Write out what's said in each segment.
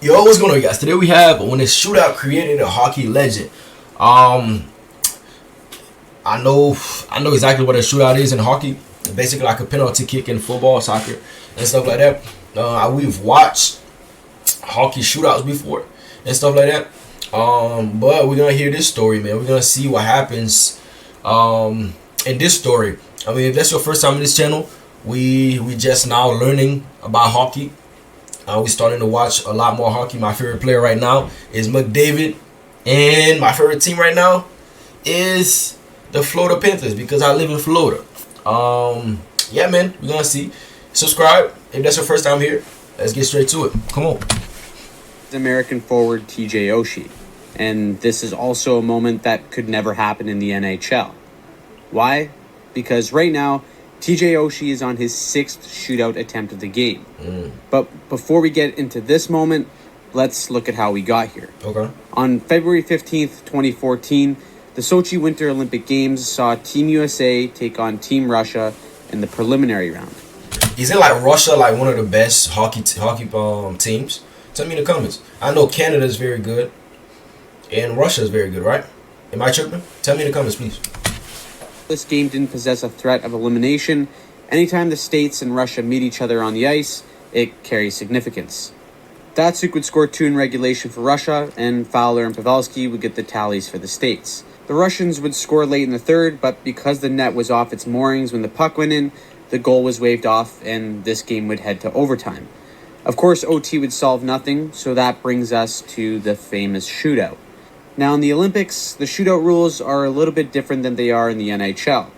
Yo, what's going on, guys? Today we have when this shootout created a hockey legend. I know exactly what a shootout is in hockey. Basically, like a penalty kick in football, soccer, and stuff like that. We've watched hockey shootouts before and stuff like that. But we're gonna hear this story, man. We're gonna see what happens in this story. I mean, if that's your first time in this channel, we just now learning about hockey. We're starting to watch a lot more hockey. My favorite player right now is McDavid, and my favorite team right now is the Florida Panthers because I live in Florida. Yeah, man, we're gonna see. Subscribe if that's your first time here. Let's get straight to it. Come on. American forward TJ Oshie, and this is also a moment that could never happen in the NHL. Why? Because right now, TJ Oshie is on his 6th shootout attempt of the game. But before we get into this moment, let's look at how we got here. Okay. On February 15th, 2014, the Sochi Winter Olympic Games saw Team USA take on Team Russia in the preliminary round. Isn't like Russia like one of the best hockey teams? Tell me in the comments. I know Canada is very good, and Russia is very good, right? Am I tripping? Tell me in the comments, please. This game didn't possess a threat of elimination. Anytime the States and Russia meet each other on the ice, it carries significance. Datsuk would score 2 in regulation for Russia, and Fowler and Pavelski would get the tallies for the States. The Russians would score late in the third, but because the net was off its moorings when the puck went in, the goal was waved off, and this game would head to overtime. Of course, OT would solve nothing, so that brings us to the famous shootout. Now, in the Olympics, the shootout rules are a little bit different than they are in the NHL.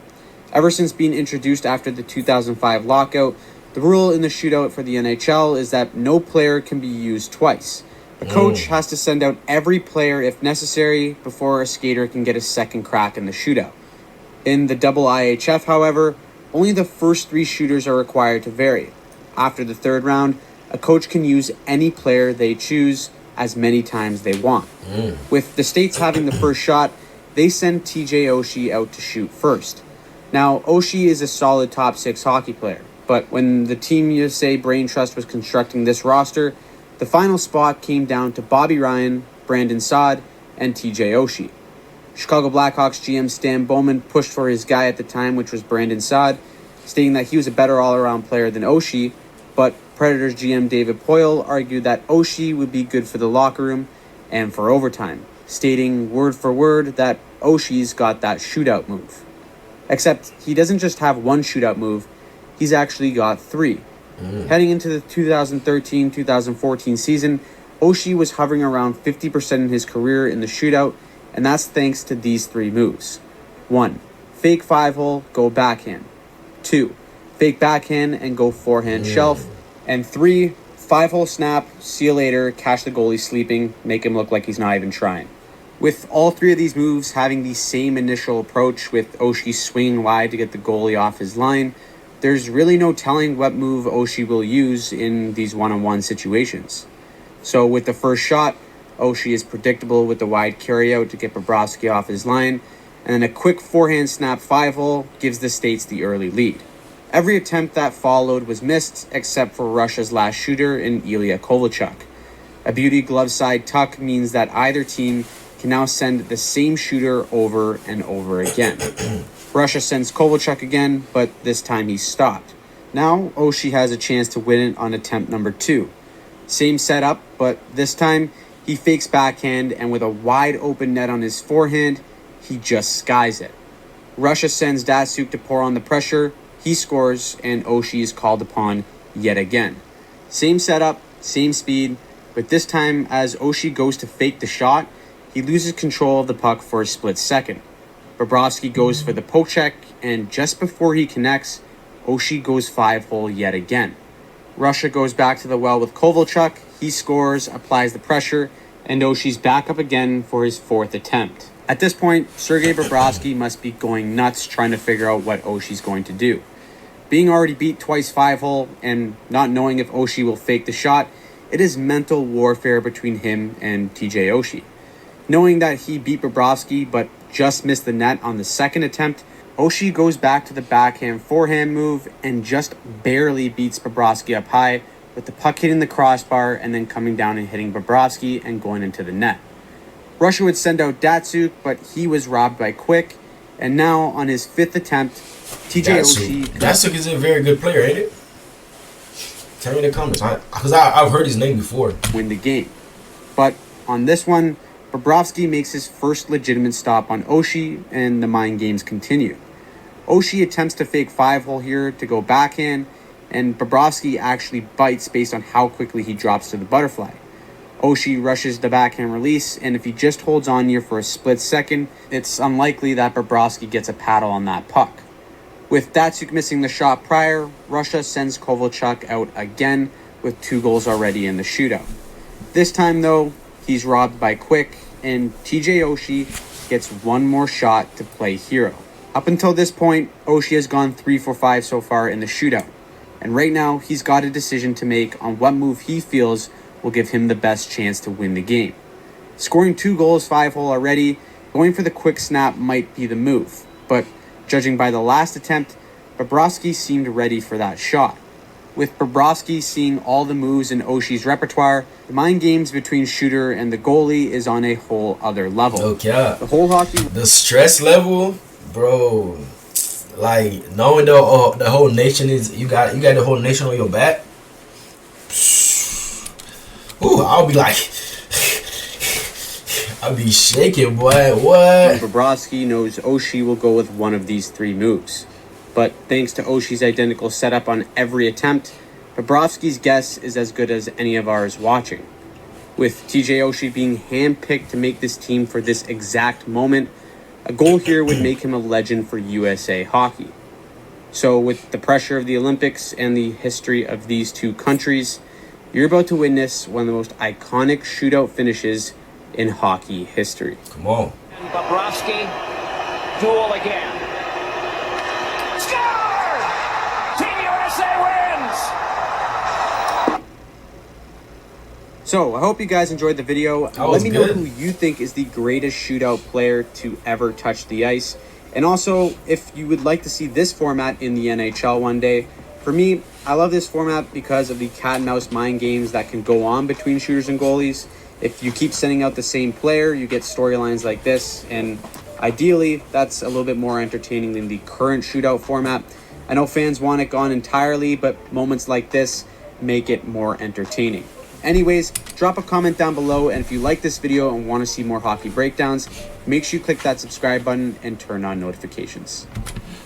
Ever since being introduced after the 2005 lockout, the rule in the shootout for the NHL is that no player can be used twice. A coach has to send out every player if necessary before a skater can get a second crack in the shootout. In the double IHF, however, only the first 3 shooters are required to vary. After the third round, a coach can use any player they choose as many times they want. With the States having the first shot, they send TJ Oshie out to shoot first. Now, Oshie is a solid top 6 hockey player, but when the Team USA Brain Trust was constructing this roster, the final spot came down to Bobby Ryan, Brandon Saad, and TJ Oshie. Chicago Blackhawks GM Stan Bowman pushed for his guy at the time, which was Brandon Saad, stating that he was a better all-around player than Oshie, but Predators GM David Poile argued that Oshie would be good for the locker room and for overtime, stating word for word that Oshie's got that shootout move. Except he doesn't just have one shootout move, he's actually got 3. Heading into the 2013-2014 season, Oshie was hovering around 50% in his career in the shootout, and that's thanks to these 3 moves. 1. Fake 5-hole, go backhand. 2. Fake backhand and go forehand shelf. And 3, 5-hole snap, see you later, catch the goalie sleeping, make him look like he's not even trying. With all 3 of these moves having the same initial approach, with Oshie swinging wide to get the goalie off his line, there's really no telling what move Oshie will use in these one-on-one situations. So with the first shot, Oshie is predictable with the wide carryout to get Bobrovsky off his line, and then a quick forehand snap 5-hole gives the States the early lead. Every attempt that followed was missed except for Russia's last shooter in Ilya Kovalchuk. A beauty glove side tuck means that either team can now send the same shooter over and over again. Russia sends Kovalchuk again, but this time he's stopped. Now Oshie has a chance to win it on attempt number 2. Same setup, but this time he fakes backhand, and with a wide open net on his forehand, he just skies it. Russia sends Datsuk to pour on the pressure. He scores, and Oshie is called upon yet again. Same setup, same speed, but this time as Oshie goes to fake the shot, he loses control of the puck for a split second. Bobrovsky goes for the poke check, and just before he connects, Oshie goes 5-hole yet again. Russia goes back to the well with Kovalchuk. He scores, applies the pressure, and Oshie's back up again for his 4th attempt. At this point, Sergei Bobrovsky must be going nuts trying to figure out what Oshie's going to do. Being already beat twice 5-hole and not knowing if Oshie will fake the shot, it is mental warfare between him and TJ Oshie. Knowing that he beat Bobrovsky but just missed the net on the 2nd attempt, Oshie goes back to the backhand forehand move and just barely beats Bobrovsky up high with the puck hitting the crossbar and then coming down and hitting Bobrovsky and going into the net. Russia would send out Datsuk, but he was robbed by Quick, and now on his 5th attempt, TJ Oshie... Datsuk is a very good player, ain't it? Tell me in the comments, because I've heard his name before. Win the game. But on this one, Bobrovsky makes his first legitimate stop on Oshie, and the mind games continue. Oshie attempts to fake 5-hole here to go backhand, and Bobrovsky actually bites based on how quickly he drops to the butterfly. Oshie rushes the backhand release, and if he just holds on here for a split second, it's unlikely that Bobrovsky gets a paddle on that puck. With Datsuk missing the shot prior, Russia sends Kovalchuk out again with 2 goals already in the shootout. This time, though, he's robbed by Quick, and TJ Oshie gets one more shot to play hero. Up until this point, Oshie has gone 3 for 5 so far in the shootout, and right now he's got a decision to make on what move he feels will give him the best chance to win the game. Scoring 2 goals 5-hole already, going for the quick snap might be the move, but judging by the last attempt, Bobrovsky seemed ready for that shot. With Bobrovsky seeing all the moves in Oshie's repertoire, the mind games between shooter and the goalie is on a whole other level. Okay. The whole hockey... The stress level, bro, like knowing the whole nation is... You got the whole nation on your back. Ooh, I'll be like... I'll be shaking, boy. What? Bobrovsky knows Oshie will go with one of these 3 moves. But thanks to Oshie's identical setup on every attempt, Bobrovsky's guess is as good as any of ours watching. With TJ Oshie being handpicked to make this team for this exact moment, a goal here would make him a legend for USA hockey. So with the pressure of the Olympics and the history of these 2 countries, you're about to witness one of the most iconic shootout finishes in hockey history. Come on. And Bobrovsky, duel again. Score! Team USA wins! So, I hope you guys enjoyed the video. Let me know who you think is the greatest shootout player to ever touch the ice. And also, if you would like to see this format in the NHL one day. For me, I love this format because of the cat and mouse mind games that can go on between shooters and goalies. If you keep sending out the same player, you get storylines like this, and ideally, that's a little bit more entertaining than the current shootout format. I know fans want it gone entirely, but moments like this make it more entertaining. Anyways, drop a comment down below, and if you like this video and want to see more hockey breakdowns, make sure you click that subscribe button and turn on notifications.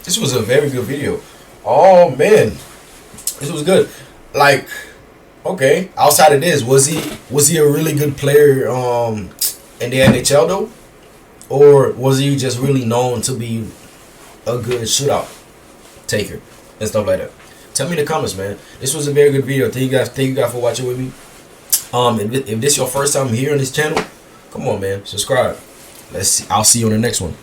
This was a very good video. Oh, man. This was good. Like... Okay, outside of this, was he a really good player in the NHL though, or was he just really known to be a good shootout taker and stuff like that? Tell me in the comments, man. This was a very good video. Thank you guys for watching with me. If this is your first time here on this channel, come on, man, subscribe. I'll see you on the next one.